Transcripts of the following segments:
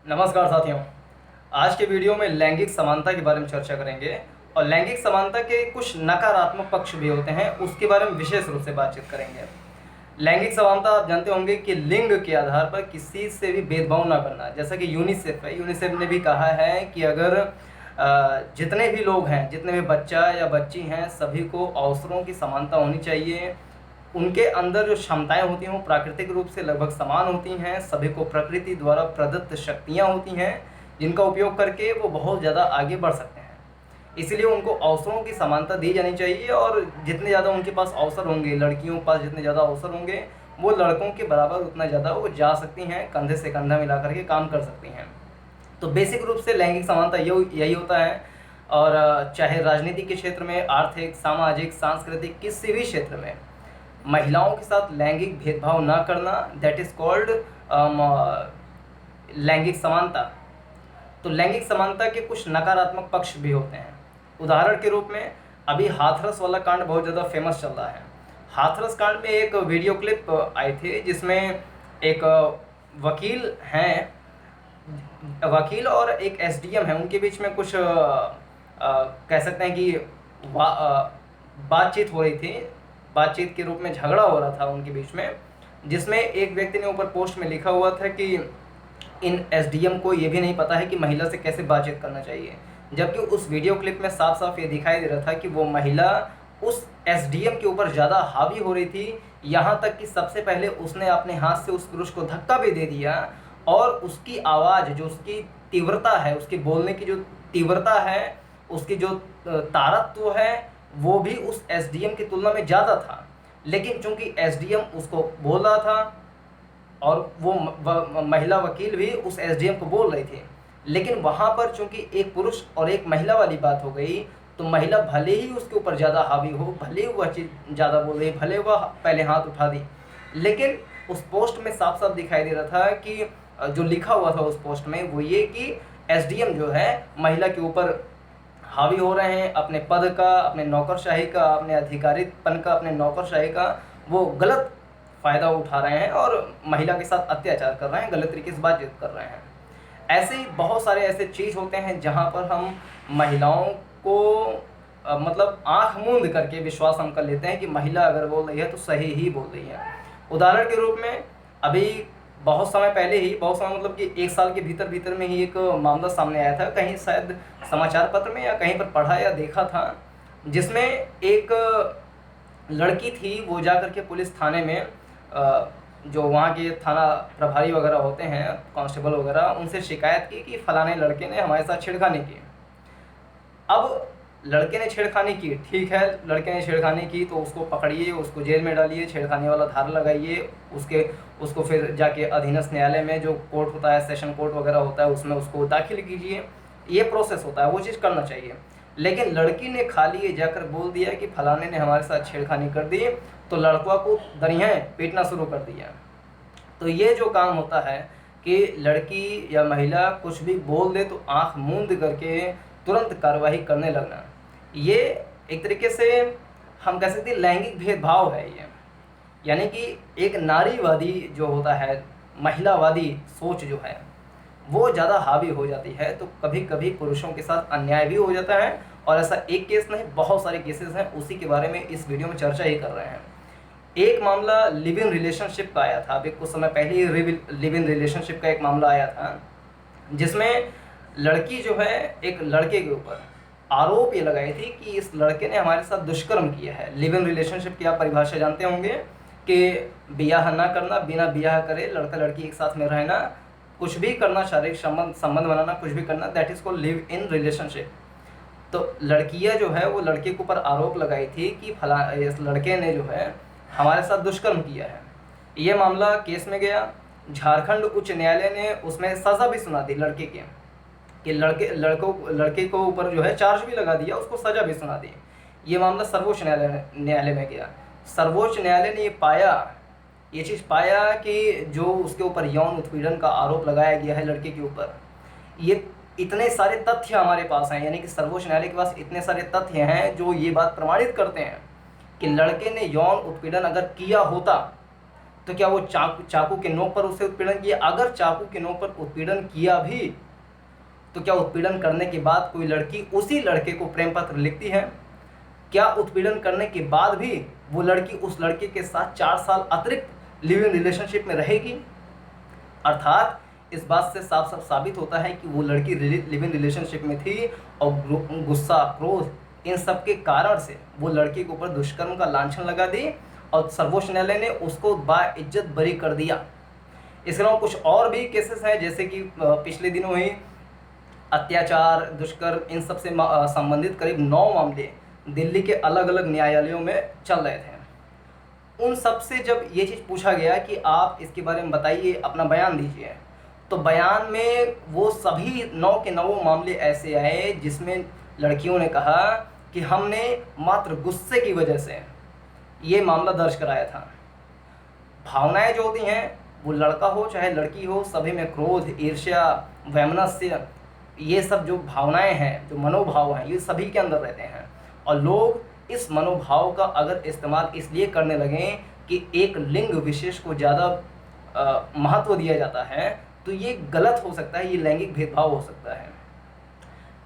नमस्कार साथियों। आज के वीडियो में लैंगिक समानता के बारे में चर्चा करेंगे और लैंगिक समानता के कुछ नकारात्मक पक्ष भी होते हैं, उसके बारे में विशेष रूप से बातचीत करेंगे। लैंगिक समानता आप जानते होंगे कि लिंग के आधार पर किसी से भी भेदभाव ना करना। जैसा कि यूनिसेफ है, यूनिसेफ ने भी कहा है कि अगर जितने भी लोग हैं, जितने भी बच्चा या बच्ची हैं, सभी को अवसरों की समानता होनी चाहिए। उनके अंदर जो क्षमताएं होती हैं वो प्राकृतिक रूप से लगभग समान होती हैं। सभी को प्रकृति द्वारा प्रदत्त शक्तियां होती हैं जिनका उपयोग करके वो बहुत ज़्यादा आगे बढ़ सकते हैं। इसीलिए उनको अवसरों की समानता दी जानी चाहिए और जितने ज़्यादा उनके पास अवसर होंगे, लड़कियों के पास जितने ज़्यादा अवसर होंगे, वो लड़कों के बराबर उतना ज़्यादा वो जा सकती हैं, कंधे से कंधा मिला करके काम कर सकती हैं। तो बेसिक रूप से लैंगिक समानता यही होता है। और चाहे राजनीति के क्षेत्र में, आर्थिक, सामाजिक, सांस्कृतिक, किसी भी क्षेत्र में महिलाओं के साथ लैंगिक भेदभाव ना करना, दैट इज़ कॉल्ड लैंगिक समानता। तो लैंगिक समानता के कुछ नकारात्मक पक्ष भी होते हैं। उदाहरण के रूप में अभी हाथरस वाला कांड बहुत ज़्यादा फेमस चल रहा है। हाथरस कांड में एक वीडियो क्लिप आई थी जिसमें एक वकील हैं, वकील और एक एसडीएम है, उनके बीच में कुछ कह सकते हैं कि बातचीत हो रही थी। बातचीत के रूप में झगड़ा हो रहा था उनके बीच में, जिसमें एक व्यक्ति ने ऊपर पोस्ट में लिखा हुआ था कि इन एसडीएम को ये भी नहीं पता है कि महिला से कैसे बातचीत करना चाहिए। जबकि उस वीडियो क्लिप में साफ साफ ये दिखाई दे रहा था कि वो महिला उस एसडीएम के ऊपर ज़्यादा हावी हो रही थी। यहाँ तक कि सबसे पहले उसने अपने हाथ से उस पुरुष को धक्का भी दे दिया और उसकी आवाज़, जो उसकी तीव्रता है, उसके बोलने की जो तीव्रता है, उसकी जो तारत्व है, वो भी उस एसडीएम की तुलना में ज़्यादा था। लेकिन चूंकि एसडीएम उसको बोल रहा था और वो महिला वकील भी उस एसडीएम को बोल रही थी, लेकिन वहाँ पर चूंकि एक पुरुष और एक महिला वाली बात हो गई, तो महिला भले ही उसके ऊपर ज़्यादा हावी हो, भले ही वह चीज़ ज़्यादा बोल रही, भले वह पहले हाथ उठा दी, लेकिन उस पोस्ट में साफ साफ दिखाई दे रहा था कि जो लिखा हुआ था उस पोस्ट में वो ये कि एसडीएम जो है महिला के ऊपर हावी हो रहे हैं, अपने पद का, अपने नौकरशाही का, अपने अधिकारीपन का, अपने नौकरशाही का वो गलत फ़ायदा उठा रहे हैं और महिला के साथ अत्याचार कर रहे हैं, गलत तरीके से बातचीत कर रहे हैं। ऐसे ही बहुत सारे ऐसे चीज़ होते हैं जहाँ पर हम महिलाओं को मतलब आँख मूंद करके विश्वास हम कर लेते हैं कि महिला अगर बोल रही है तो सही ही बोल रही है। उदाहरण के रूप में अभी बहुत समय पहले ही, बहुत समय मतलब कि 1 साल के भीतर भीतर में ही एक मामला सामने आया था, कहीं शायद समाचार पत्र में या कहीं पर पढ़ा या देखा था, जिसमें एक लड़की थी, वो जा कर के पुलिस थाने में जो वहाँ के थाना प्रभारी वगैरह होते हैं, कांस्टेबल वगैरह, उनसे शिकायत की कि फलाने लड़के ने हमारे साथ छेड़खानी की। अब लड़के ने छेड़खानी की, ठीक है, लड़के ने छेड़खानी की तो उसको पकड़िए, उसको जेल में डालिए, छेड़खानी वाला धारा लगाइए, उसको फिर जाके अधीनस्थ न्यायालय में जो कोर्ट होता है, सेशन कोर्ट वगैरह होता है, उसमें उसको दाखिल कीजिए। ये प्रोसेस होता है, वो चीज़ करना चाहिए। लेकिन लड़की ने खाली ये जाकर बोल दिया कि फलाने ने हमारे साथ छेड़खानी कर दी, तो लड़का को दरियाएँ पीटना शुरू कर दिया। तो ये जो काम होता है कि लड़की या महिला कुछ भी बोल दे तो आँख मूंद करके तुरंत कार्रवाई करने लगना, ये एक तरीके से हम कह सकते हैं लैंगिक भेदभाव है ये। यानी कि एक नारीवादी जो होता है, महिलावादी सोच जो है, वो ज़्यादा हावी हो जाती है, तो कभी कभी पुरुषों के साथ अन्याय भी हो जाता है। और ऐसा एक केस नहीं, बहुत सारे केसेस हैं, उसी के बारे में इस वीडियो में चर्चा ही कर रहे हैं। एक मामला लिव इन रिलेशनशिप का आया था, अभी कुछ समय पहले ही लिव इन रिलेशनशिप का एक मामला आया था, जिसमें लड़की जो है एक लड़के के ऊपर आरोप ये लगाई थी कि इस लड़के ने हमारे साथ दुष्कर्म किया है। लिव इन रिलेशनशिप की आप परिभाषा जानते होंगे कि ब्याह ना करना, बिना ब्याह करे लड़का लड़की एक साथ में रहना, कुछ भी करना, शारीरिक संबंध बनाना, कुछ भी करना, that is called live in relationship. तो लड़कियां जो है वो लड़के के ऊपर आरोप लगाई थी कि इस लड़के ने जो है हमारे साथ दुष्कर्म किया है। ये मामला केस में गया, झारखंड उच्च न्यायालय ने उसमें सज़ा भी सुना दी लड़के के, कि लड़के को ऊपर जो है चार्ज भी लगा दिया, उसको सज़ा भी सुना दी। ये मामला सर्वोच्च न्यायालय में गया। सर्वोच्च न्यायालय ने ये चीज़ पाया कि जो उसके ऊपर यौन उत्पीड़न का आरोप लगाया गया है लड़के के ऊपर, ये इतने सारे तथ्य हमारे पास हैं, यानी कि सर्वोच्च न्यायालय के पास इतने सारे तथ्य हैं जो ये बात प्रमाणित करते हैं कि लड़के ने यौन उत्पीड़न अगर किया होता तो क्या वो चाकू के नोक पर उससे उत्पीड़न किया? अगर चाकू के नोक पर उत्पीड़न किया भी, तो क्या उत्पीड़न करने के बाद कोई लड़की उसी लड़के को प्रेम पत्र लिखती है? क्या उत्पीड़न करने के बाद भी वो लड़की उस लड़के के साथ 4 साल अतिरिक्त लिव इन रिलेशनशिप में रहेगी? अर्थात इस बात से साफ साफ साबित होता है कि वो लड़की लिव इन रिलेशनशिप में थी और गुस्सा, क्रोध, इन सब के कारण से वो लड़के के ऊपर दुष्कर्म का लांछन लगा दी और सर्वोच्च न्यायालय ने उसको बाइज्जत बरी कर दिया। इसके अलावा कुछ और भी केसेस हैं, जैसे कि पिछले दिनों ही अत्याचार, दुष्कर्म, इन सब से संबंधित करीब 9 मामले दिल्ली के अलग अलग न्यायालयों में चल रहे थे। उन सब से जब ये चीज़ पूछा गया कि आप इसके बारे में बताइए, अपना बयान दीजिए, तो बयान में वो सभी 9 के 9 मामले ऐसे आए जिसमें लड़कियों ने कहा कि हमने मात्र गुस्से की वजह से ये मामला दर्ज कराया था। भावनाएं जो होती हैं, वो लड़का हो चाहे लड़की हो, सभी में क्रोध, ईर्ष्या, वैमनस्य, ये सब जो भावनाएं हैं, जो मनोभाव हैं, ये सभी के अंदर रहते हैं। और लोग इस मनोभाव का अगर इस्तेमाल इसलिए करने लगें कि एक लिंग विशेष को ज़्यादा महत्व दिया जाता है, तो ये गलत हो सकता है, ये लैंगिक भेदभाव हो सकता है।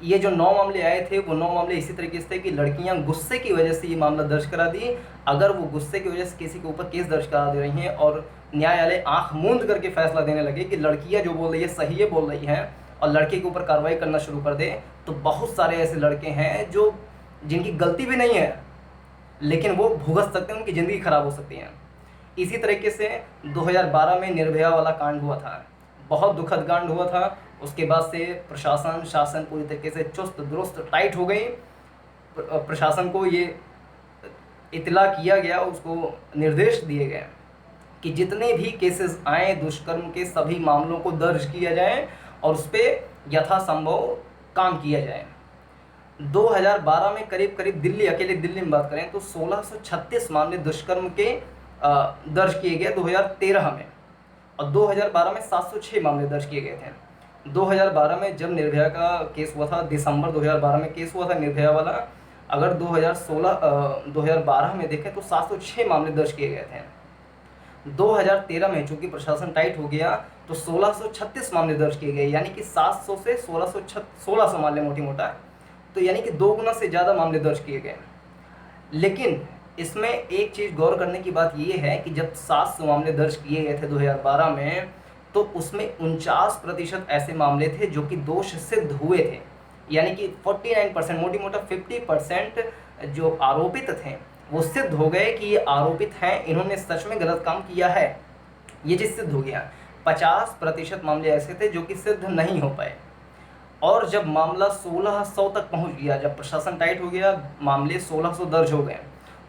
ये जो 9 मामले आए थे, वो 9 मामले इसी तरीके से थे कि लड़कियां गुस्से की वजह से ये मामला दर्ज करा दी। अगर वो गुस्से की वजह से किसी के ऊपर केस दर्ज करा दे रही हैं और न्यायालय आंख मूंद करके फैसला देने लगे कि लड़कियां जो बोल रही है सही है बोल रही हैं और लड़के के ऊपर कार्रवाई करना शुरू कर दे, तो बहुत सारे ऐसे लड़के हैं जो जिनकी गलती भी नहीं है, लेकिन वो भुगत सकते हैं, उनकी ज़िंदगी खराब हो सकती है। इसी तरीके से 2012 में निर्भया वाला कांड हुआ था, बहुत दुखद कांड हुआ था। उसके बाद से प्रशासन, शासन पूरी तरीके से चुस्त दुरुस्त टाइट हो गई। प्रशासन को ये इतला किया गया, उसको निर्देश दिए गए कि जितने भी केसेस आए दुष्कर्म के, सभी मामलों को दर्ज किया जाए और उस पर यथासंभव काम किया जाए। 2012 में करीब करीब दिल्ली, अकेले दिल्ली में बात करें तो 1636 मामले दुष्कर्म के दर्ज किए गए 2013 में, और 2012 में 706 मामले दर्ज किए गए थे। 2012 में जब निर्भया का केस हुआ था, दिसंबर 2012 में केस हुआ था निर्भया वाला, अगर 2012 में देखें तो 706 मामले दर्ज किए गए थे। 2013 में चूंकि प्रशासन टाइट हो गया तो 1636 मामले दर्ज किए गए, यानी कि 700 से 1600 मामले मोटी मोटा, तो यानी कि 2 गुना से ज़्यादा मामले दर्ज किए गए। लेकिन इसमें एक चीज़ गौर करने की बात ये है कि जब 700 मामले दर्ज किए गए थे 2012 में, तो उसमें 49% ऐसे मामले थे जो कि दोष सिद्ध हुए थे, यानी कि 49%, मोटी मोटा 50% जो आरोपित थे वो सिद्ध हो गए कि ये आरोपित हैं, इन्होंने सच में गलत काम किया है, ये चीज़ सिद्ध हो गया। 50% मामले ऐसे थे जो कि सिद्ध नहीं हो पाए। और जब मामला 1600 तक पहुंच गया, जब प्रशासन टाइट हो गया, मामले 1600 दर्ज हो गए,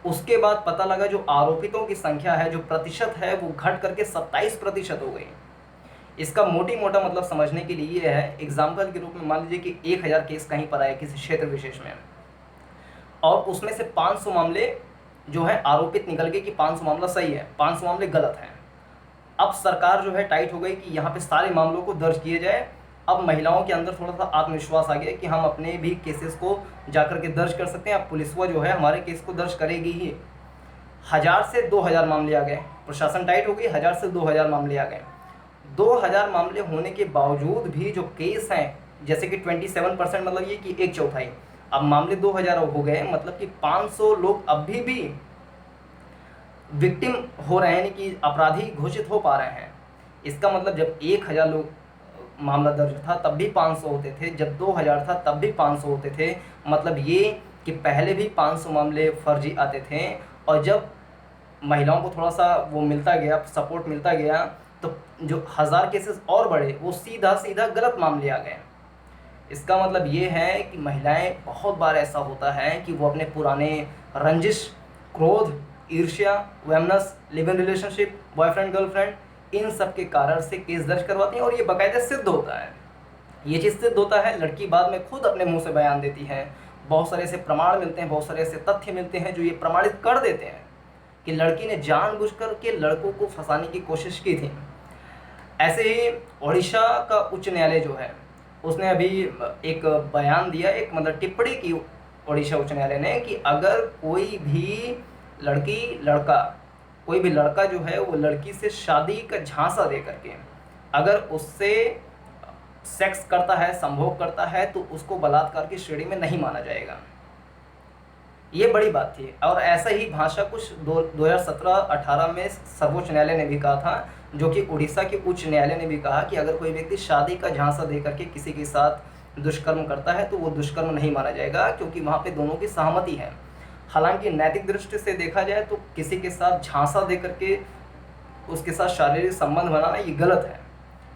उसके बाद पता लगा जो आरोपितों की संख्या है, जो प्रतिशत है, वो घट करके 27% हो गई। इसका मोटी मोटा मतलब समझने के लिए ये है, एग्जाम्पल के रूप में मान लीजिए कि 1000 केस कहीं पर आए किसी क्षेत्र विशेष में, और उसमें से 500 मामले जो है आरोपित निकल गए कि 500 मामला सही है, 500 मामले गलत हैं। अब सरकार जो है टाइट हो गई कि यहाँ पे सारे मामलों को दर्ज किए जाए। अब महिलाओं के अंदर थोड़ा सा आत्मविश्वास आ गया कि हम अपने भी केसेस को जाकर के दर्ज कर सकते हैं। अब पुलिसवा जो है हमारे केस को दर्ज करेगी ही। 1000 से 2000 मामले आ गए, प्रशासन टाइट हो गई, 1000 से 2000 मामले आ गए। 2000 मामले होने के बावजूद भी जो केस हैं, जैसे कि 27%, मतलब ये कि 1/4, अब मामले 2000 हो गए, मतलब कि 500 लोग अभी भी विक्टिम हो रहे हैं, यानी कि अपराधी घोषित हो पा रहे हैं। इसका मतलब जब 1000 लोग मामला दर्ज था तब भी 500 होते थे, जब 2000 था तब भी 500 होते थे। मतलब ये कि पहले भी 500 मामले फर्जी आते थे, और जब महिलाओं को थोड़ा सा वो मिलता गया, सपोर्ट मिलता गया, तो जो 1000 केसेस और बढ़े, वो सीधा सीधा गलत मामले आ गए। इसका मतलब ये है कि महिलाएं, बहुत बार ऐसा होता है कि वो अपने पुराने रंजिश, क्रोध, ईर्ष्या, वेमनस, live in relationship, boyfriend girlfriend, इन सब के कारण से केस दर्ज करवाती हैं, और ये बाकायदा सिद्ध होता है। ये चीज़ सिद्ध होता है, लड़की बाद में खुद अपने मुंह से बयान देती है। बहुत सारे ऐसे प्रमाण मिलते हैं, बहुत सारे ऐसे तथ्य मिलते हैं जो ये प्रमाणित कर देते हैं कि लड़की ने जानबूझकर के लड़कों को फंसाने की कोशिश की थी। ऐसे ही उड़ीसा का उच्च न्यायालय जो है, उसने अभी एक बयान दिया, एक मतलब टिप्पणी की उड़ीसा उच्च न्यायालय ने, कि अगर कोई भी लड़की लड़का कोई भी लड़का जो है वो लड़की से शादी का झांसा दे करके अगर उससे सेक्स करता है, संभोग करता है, तो उसको बलात्कार की श्रेणी में नहीं माना जाएगा। ये बड़ी बात थी। और ऐसा ही भाषा कुछ 2017-18 में सर्वोच्च न्यायालय ने भी कहा था, जो कि उड़ीसा के उच्च न्यायालय ने भी कहा कि अगर कोई व्यक्ति शादी का झांसा दे करके किसी के साथ दुष्कर्म करता है तो वो दुष्कर्म नहीं माना जाएगा, क्योंकि वहाँ पे दोनों की सहमति है। हालांकि नैतिक दृष्टि से देखा जाए तो किसी के साथ झांसा दे करके उसके साथ शारीरिक संबंध बनाना ये गलत है,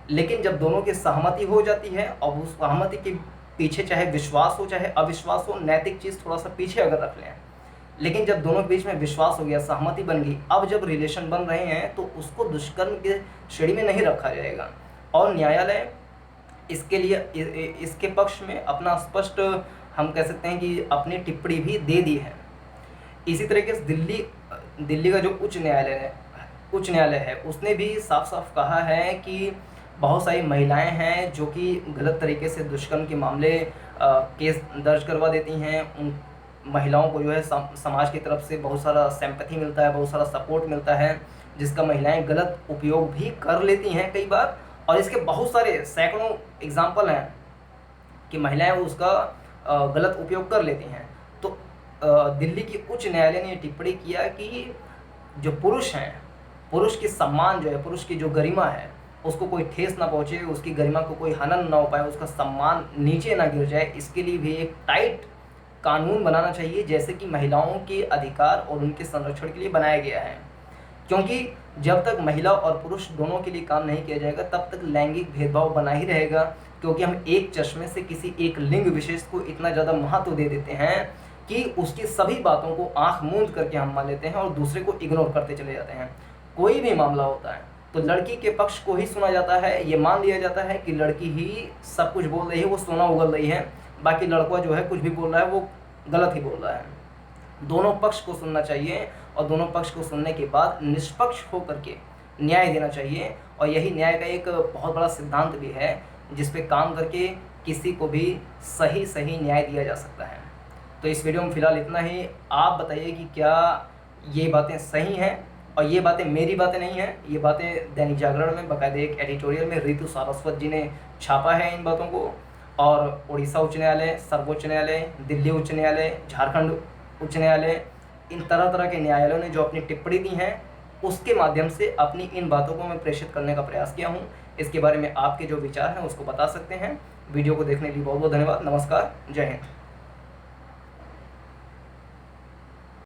लेकिन जब दोनों की सहमति हो जाती है और उस सहमति के पीछे चाहे विश्वास हो चाहे अविश्वास हो, नैतिक चीज़ थोड़ा सा पीछे अगर रख लें, लेकिन जब दोनों के बीच में विश्वास हो गया, सहमति बन गई, अब जब रिलेशन बन रहे हैं तो उसको दुष्कर्म के श्रेणी में नहीं रखा जाएगा। और न्यायालय इसके लिए इसके पक्ष में अपना स्पष्ट, हम कह सकते हैं कि अपनी टिप्पणी भी दे दी है। इसी तरीके से दिल्ली का जो उच्च न्यायालय है उसने भी साफ साफ कहा है कि बहुत सारी महिलाएं हैं जो कि गलत तरीके से दुष्कर्म के मामले केस दर्ज करवा देती हैं। उन महिलाओं को जो है समाज की तरफ से बहुत सारा सिंपैथी मिलता है, बहुत सारा सपोर्ट मिलता है, जिसका महिलाएं गलत उपयोग भी कर लेती हैं कई बार। और इसके बहुत सारे सैकड़ों एग्जाम्पल हैं कि महिलाएं उसका गलत उपयोग कर लेती हैं। तो दिल्ली की उच्च न्यायालय ने टिप्पणी किया कि जो पुरुष हैं, पुरुष की सम्मान जो है, पुरुष की जो गरिमा है, उसको कोई ठेस ना पहुँचे, उसकी गरिमा को कोई हनन ना हो पाए, उसका सम्मान नीचे ना गिर जाए, इसके लिए भी एक टाइट कानून बनाना चाहिए, जैसे कि महिलाओं के अधिकार और उनके संरक्षण के लिए बनाया गया है। क्योंकि जब तक महिला और पुरुष दोनों के लिए काम नहीं किया जाएगा तब तक लैंगिक भेदभाव बना ही रहेगा, क्योंकि हम एक चश्मे से किसी एक लिंग विशेष को इतना ज़्यादा महत्व दे देते हैं कि उसकी सभी बातों को आंख मूंद करके हम मान लेते हैं और दूसरे को इग्नोर करते चले जाते हैं। कोई भी मामला होता है तो लड़की के पक्ष को ही सुना जाता है, ये मान लिया जाता है कि लड़की ही सब कुछ बोल रही है, वो सोना उगल रही है, बाकी लड़का जो है कुछ भी बोल रहा है वो गलत ही बोल रहा है। दोनों पक्ष को सुनना चाहिए और दोनों पक्ष को सुनने के बाद निष्पक्ष होकर के न्याय देना चाहिए। और यही न्याय का एक बहुत बड़ा सिद्धांत भी है, जिस पे काम करके किसी को भी सही न्याय दिया जा सकता है। तो इस वीडियो में फ़िलहाल इतना ही। आप बताइए कि क्या ये बातें सही हैं? और ये बातें मेरी बातें नहीं हैं, ये बातें दैनिक जागरण में बाकायदे एक एडिटोरियल में रितु सारस्वत जी ने छापा है इन बातों को। और उड़ीसा उच्च न्यायालय, सर्वोच्च न्यायालय, दिल्ली उच्च न्यायालय, झारखंड उच्च न्यायालय, इन तरह तरह के न्यायालयों ने जो अपनी टिप्पणी दी हैं उसके माध्यम से अपनी इन बातों को मैं प्रेषित करने का प्रयास किया हूँ। इसके बारे में आपके जो विचार हैं उसको बता सकते हैं। वीडियो को देखने के लिए बहुत बहुत धन्यवाद। नमस्कार, जय हिंद।